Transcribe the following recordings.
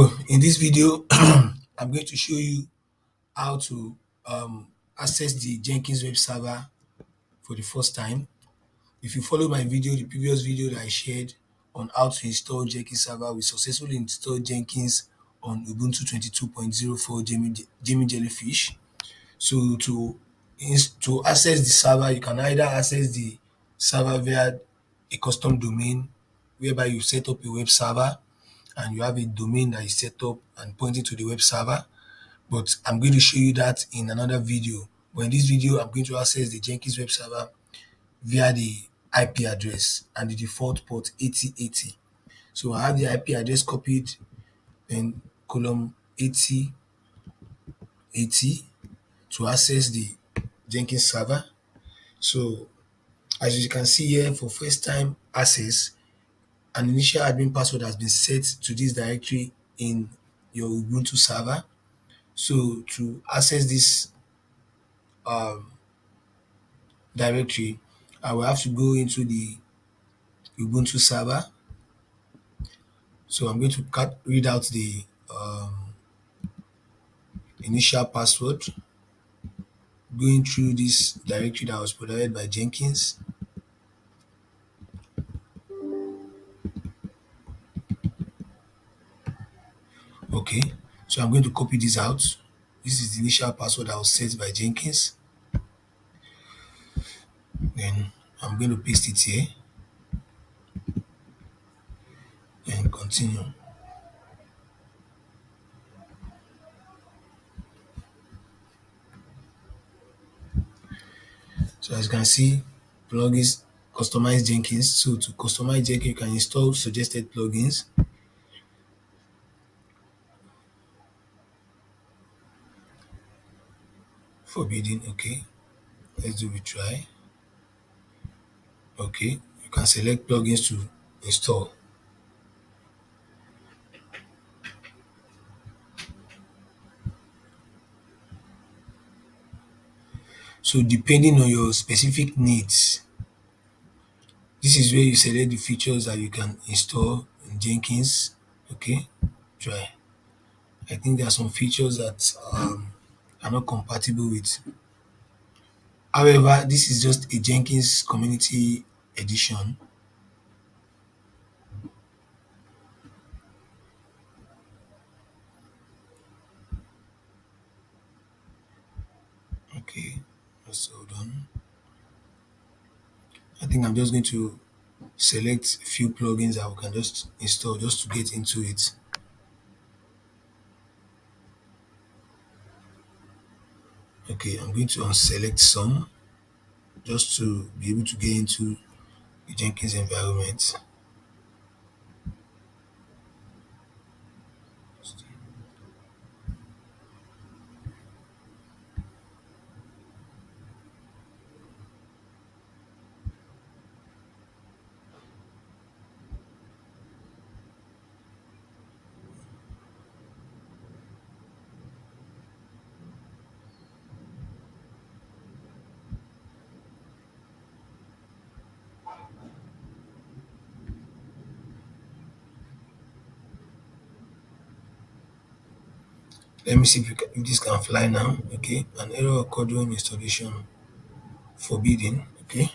So in this video, I'm going to show you how to access the Jenkins web server for the first time. If you follow my video, the previous video that I shared on how to install Jenkins server, we successfully installed Jenkins on Ubuntu 22.04 Jamie Jellyfish. So to access the server, you can either access the server via a custom domain whereby you set up a web server and you have a domain that is set up and pointing to the web server. But I'm going to show you that in another video. But in this video, I'm going to access the Jenkins web server via the IP address and the default port 8080. So I have the IP address copied in column 8080 to access the Jenkins server. So as you can see here, for first time access, an initial admin password has been set to this directory in your Ubuntu server. So to access this um, directory, I will have to go into the Ubuntu server. So I'm going to read out the initial password, going through this directory that was provided by Jenkins. Okay, so I'm going to copy this out. This is the initial password that was set by Jenkins. Then I'm going to paste it here and continue. So as you can see, plugins customize Jenkins. So to customize Jenkins, you can install suggested plugins. Forbidden, okay. Let's do retry. Okay, you can select plugins to install. So depending on your specific needs, this is where you select the features that you can install in Jenkins. Okay, try. I think there are some features that are not compatible with. However, this is just a Jenkins community edition. Okay, let's hold on. I think I'm just going to select a few plugins that we can just install just to get into it. Okay, I'm going to unselect some just to be able to get into the Jenkins environment. Let me see if this can fly now. Okay, an error occurred during installation. Forbidden. Okay,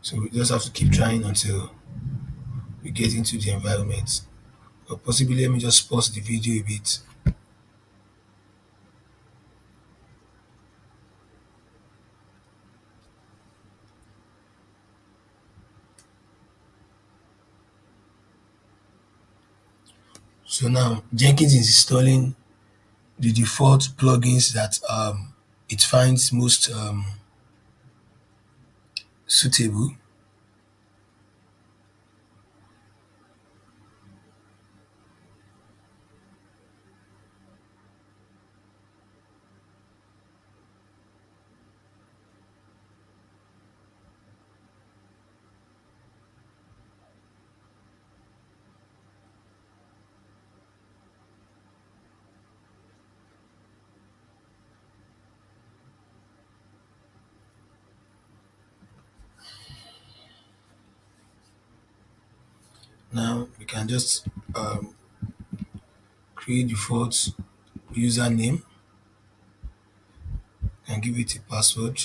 so we just have to keep trying until we get into the environment. Or possibly let me just pause the video a bit. So now Jenkins is installing the default plugins that it finds most suitable. Now we can just create default username and give it a password.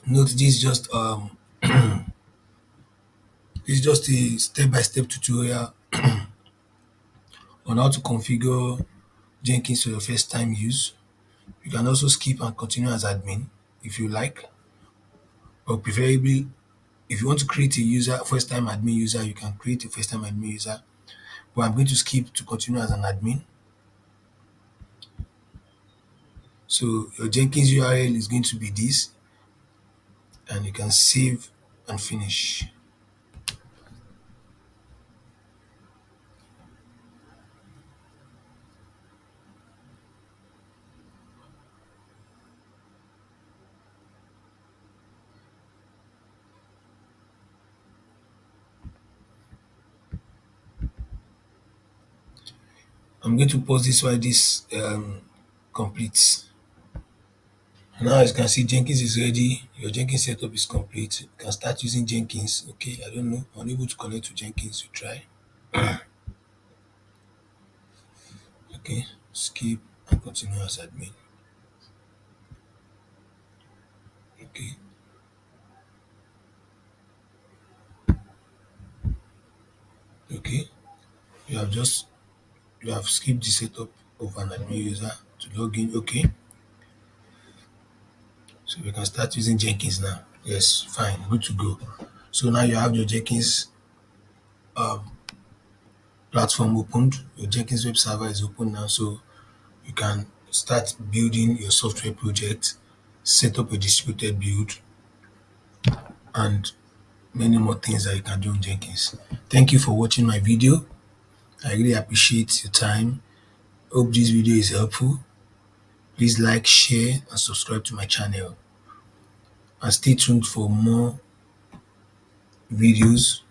Note this just this is just a step-by-step tutorial on how to configure Jenkins for your first time use. You can also skip and continue as admin if you like, but preferably if you want to create a user first time admin user, you can create a first time admin user. But I'm going to skip to continue as an admin. So your Jenkins URL is going to be this, and you can save and finish. I'm going to pause this while this completes. Now, as you can see, Jenkins is ready. Your Jenkins setup is complete. You can start using Jenkins. Okay, I don't know. Unable to connect to Jenkins. You try. Okay, skip and continue as admin. Okay, okay. You have just you have skipped the setup of an admin user to log in. Okay, so we can start using Jenkins now. Yes, fine, good to go. So now you have your Jenkins platform opened. Your Jenkins web server is open now, so you can start building your software project, set up a distributed build, and many more things that you can do in Jenkins. Thank you for watching my video. I really appreciate your time. Hope this video is helpful. Please like, share, and subscribe to my channel. And stay tuned for more videos